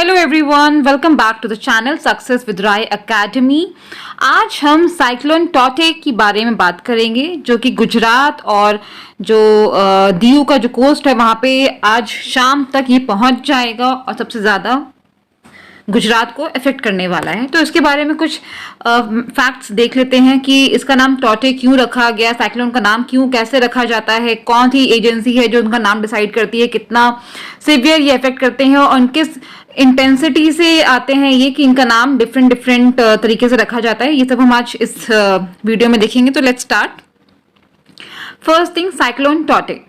Hello everyone, welcome back to the channel success with Rai academy. आज हम cyclone टॉटे के बारे में बात करेंगे, जो कि गुजरात और जो दीव का जो कोस्ट है वहां पे आज शाम तक ये पहुंच जाएगा और सबसे ज़्यादा गुजरात को इफेक्ट करने वाला है। तो इसके बारे में कुछ फैक्ट्स देख लेते हैं कि इसका नाम टॉटे क्यों रखा गया, साइक्लोन का नाम क्यों कैसे रखा जाता है, कौन सी एजेंसी है जो उनका नाम डिसाइड करती है, कितना सिवियर ये इफेक्ट करते हैं और किस इंटेंसिटी से आते हैं ये कि इनका नाम डिफरेंट तरीके से रखा जाता है। ये सब हम आज इस वीडियो में देखेंगे। तो let's start. First thing, cyclone टॉटे,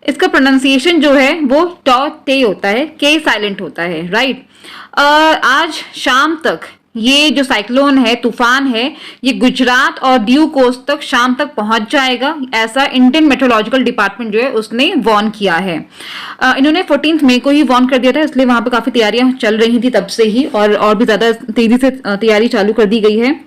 इसका प्रोनाउंसिएशन जो है वो टॉटे होता है, के साइलेंट होता है, राइट। आज शाम तक ये जो साइक्लोन है, तूफान है, ये गुजरात और दीव कोस्ट तक शाम तक पहुंच जाएगा, ऐसा इंडियन मेट्रोलॉजिकल डिपार्टमेंट जो है उसने वार्न किया है। इन्होंने 14 मई को ही वार्न कर दिया था, इसलिए वहां पे काफी तैयारियां चल रही थी तब से ही और भी ज्यादा तेजी से तैयारी चालू कर दी गई है।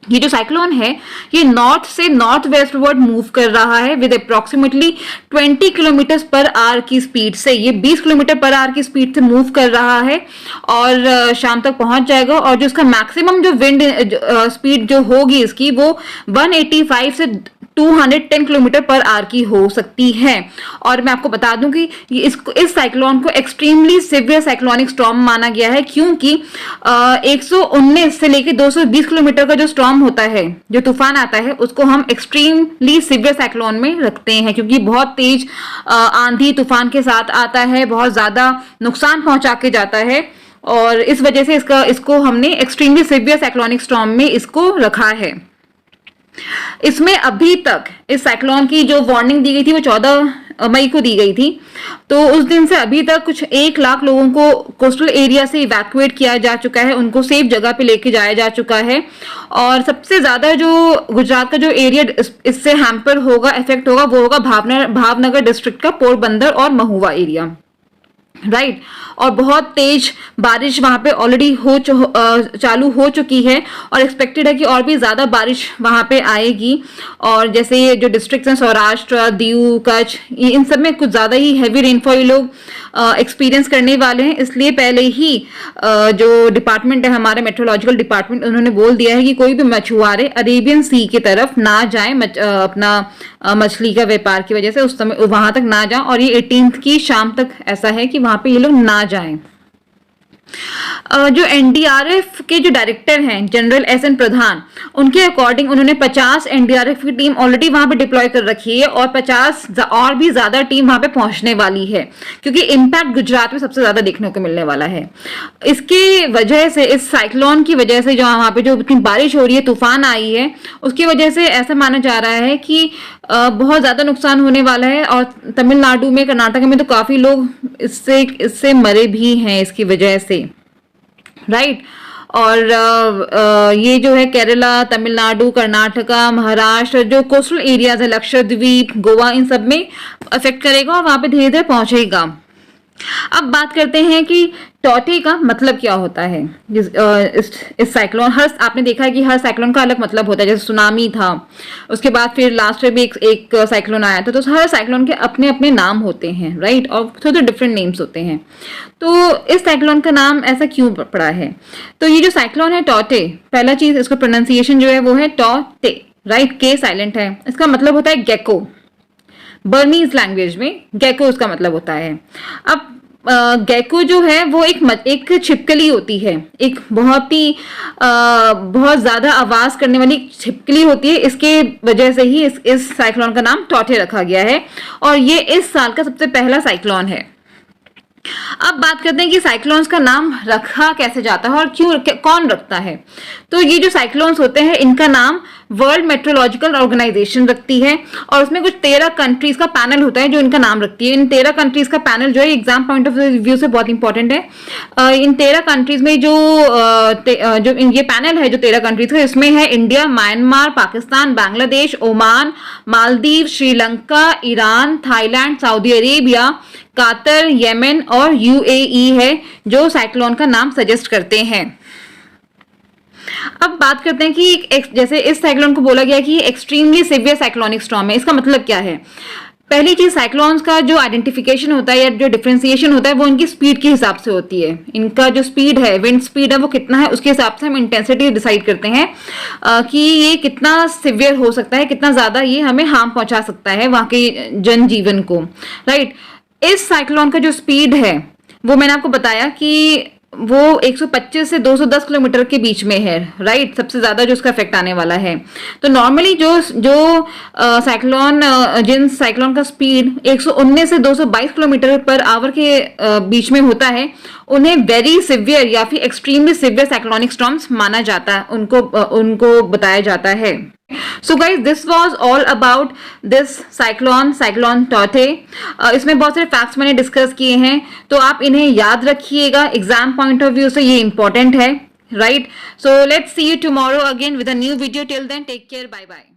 ये जो साइक्लोन है ये नॉर्थ से नॉर्थ वेस्टवर्ड मूव कर रहा है with approximately 20 kilometre per hour की स्पीड से। ये 20 किलोमीटर पर आवर की स्पीड से मूव कर रहा है और शाम तक पहुंच जाएगा। और जो इसका मैक्सिमम जो विंड स्पीड जो होगी इसकी वो 185 से 210 किलोमीटर पर आवर की हो सकती है। और मैं आपको बता दूं कि इस साइक्लोन को एक्सट्रीमली सिवियर साइक्लोनिक स्टॉर्म माना गया है, क्योंकि 119 से लेकर 220 किलोमीटर का जो स्टॉर्म होता है, जो तूफान आता है, उसको हम एक्सट्रीमली सिवियर साइक्लोन में रखते हैं, क्योंकि बहुत तेज आंधी तूफान के साथ आता है, बहुत ज्यादा नुकसान पहुंचा के जाता है और इस वजह से इसको हमने एक्सट्रीमली सिवियर साइक्लोनिक स्टॉर्म में इसको रखा है। इसमें अभी तक इस साइक्लोन की जो वार्निंग दी गई थी वो 14 मई को दी गई थी। तो उस दिन से अभी तक कुछ 1 लाख लोगों को कोस्टल एरिया से इवैक्यूएट किया जा चुका है, उनको सेफ जगह पे लेके जाया जा चुका है। और सबसे ज्यादा जो गुजरात का जो एरिया इससे हैम्पर होगा, इफेक्ट होगा, वो होगा भावनगर डिस्ट्रिक्ट का पोरबंदर और महुआ एरिया, राइट। और बहुत तेज बारिश वहां पे ऑलरेडी चालू हो चुकी है और एक्सपेक्टेड है कि और भी ज्यादा बारिश वहां पे आएगी। और जैसे ये जो डिस्ट्रिक्ट्स हैं, सौराष्ट्र, दीव, कच्छ, इन सब में कुछ ज्यादा ही हैवी रेनफॉल लोग एक्सपीरियंस करने वाले हैं। इसलिए पहले ही जो डिपार्टमेंट है, हमारे मेट्रोलॉजिकल डिपार्टमेंट, उन्होंने बोल दिया है कि कोई भी मछुआरे अरेबियन सी की तरफ ना जाए, अपना मछली का व्यापार की वजह से उस समय वहां तक ना जाए। और ये 18 की शाम तक ऐसा है कि वहां पे ये लोग ना जाएं। जो एनडीआरएफ के जो डायरेक्टर हैं, जनरल एसएन प्रधान, उनके अकॉर्डिंग उन्होंने 50 एनडीआरएफ की टीम ऑलरेडी वहां पे डिप्लॉय कर रखी है और 50 और भी ज्यादा टीम वहां पे पहुंचने वाली है, क्योंकि इम्पैक्ट गुजरात में सबसे ज्यादा देखने को मिलने वाला है। इसके वजह से, इस साइक्लोन की वजह से जो वहां पे जो इतनी बारिश हो रही है, तूफान आई है, उसकी वजह से ऐसा माना जा रहा है कि बहुत ज्यादा नुकसान होने वाला है। और तमिलनाडु में, कर्नाटक में तो काफी लोग इससे मरे भी हैं इसकी वजह से, राइट। और ये जो है केरला, तमिलनाडु, कर्नाटका, महाराष्ट्र, जो कोस्टल एरियाज है, लक्षद्वीप, गोवा, इन सब में अफेक्ट करेगा और वहां पे धीरे धीरे पहुंचेगा। अब बात करते हैं कि टॉटे का मतलब क्या होता है। इस साइक्लोन, आपने देखा है कि हर साइक्लोन का अलग मतलब होता है। जैसे सुनामी था, उसके बाद फिर लास्ट में भी एक साइक्लोन आया था। तो हर साइक्लोन के अपने अपने नाम होते हैं, राइट, और थोड़े डिफरेंट नेम्स होते हैं। तो इस साइक्लोन का नाम ऐसा क्यों पड़ा है? तो ये जो साइक्लोन है टॉटे, पहला चीज, इसका प्रोनाउंसिएशन जो है वो है टॉटे, राइट, के साइलेंट है। इसका मतलब होता है गेको, बर्मीज लैंग्वेज में गेको उसका मतलब होता है। अब गेको जो है वो एक छिपकली होती है, एक बहुत ज्यादा आवाज करने वाली छिपकली होती है। इसके वजह से ही इस साइक्लोन का नाम टॉटे रखा गया है और ये इस साल का सबसे पहला साइक्लोन है। अब बात करते हैं कि साइक्लोन्स का नाम रखा कैसे जाता है और कौन रखता है। तो ये जो साइक्लोन्स होते हैं, इनका नाम वर्ल्ड मेट्रोलॉजिकल ऑर्गेनाइजेशन रखती है और उसमें कुछ 13 कंट्रीज का पैनल होता है जो इनका नाम रखती है। इन 13 कंट्रीज का पैनल जो है एग्जाम पॉइंट ऑफ व्यू से बहुत इंपॉर्टेंट है। इन 13 कंट्रीज में जो ये पैनल है, जो 13 कंट्रीज का, इसमें है India, Myanmar, Pakistan, Bangladesh, Oman, Maldives, Sri Lanka, Iran, Thailand, Saudi Arabia, Qatar, Yemen और यूएई है, जो साइक्लोन का नाम सजेस्ट करते हैं। अब बात करते हैं कि जैसे इस साइक्लोन को बोला गया कि एक्सट्रीमली सिवियर साइक्लोनिक स्टॉर्म है। इसका मतलब क्या है? पहली चीज साइक्लोन्स का जो आइडेंटिफिकेशन होता है या जो डिफरेंशिएशन होता है वो इनकी स्पीड के हिसाब से होती है। इनका जो स्पीड है, विंड स्पीड है, वो कितना है उसके हिसाब से हम इंटेंसिटी डिसाइड करते हैं कि ये कितना सिवियर हो सकता है, कितना ज्यादा ये हमें हार्म पहुंचा सकता है वहां के जनजीवन को, राइट। इस साइक्लोन का जो स्पीड है वो मैंने आपको बताया कि वो 125 से 210 किलोमीटर के बीच में है, राइट। सबसे ज्यादा जो उसका इफेक्ट आने वाला है। तो नॉर्मली जो साइक्लोन जिन साइक्लोन का स्पीड 119 से 222 किलोमीटर पर आवर के बीच में होता है, उन्हें वेरी सिवियर या फिर एक्सट्रीमली सिवियर साइक्लोनिक स्टॉर्म्स माना जाता है, उनको बताया जाता है। So guys, this was all about this cyclone टॉटे। इसमें बहुत सारे फैक्ट्स मैंने डिस्कस किए हैं, तो आप इन्हें याद रखिएगा, एग्जाम पॉइंट ऑफ व्यू से ये इंपॉर्टेंट है, right. So let's see you tomorrow again with a new video. Till then take care, bye bye.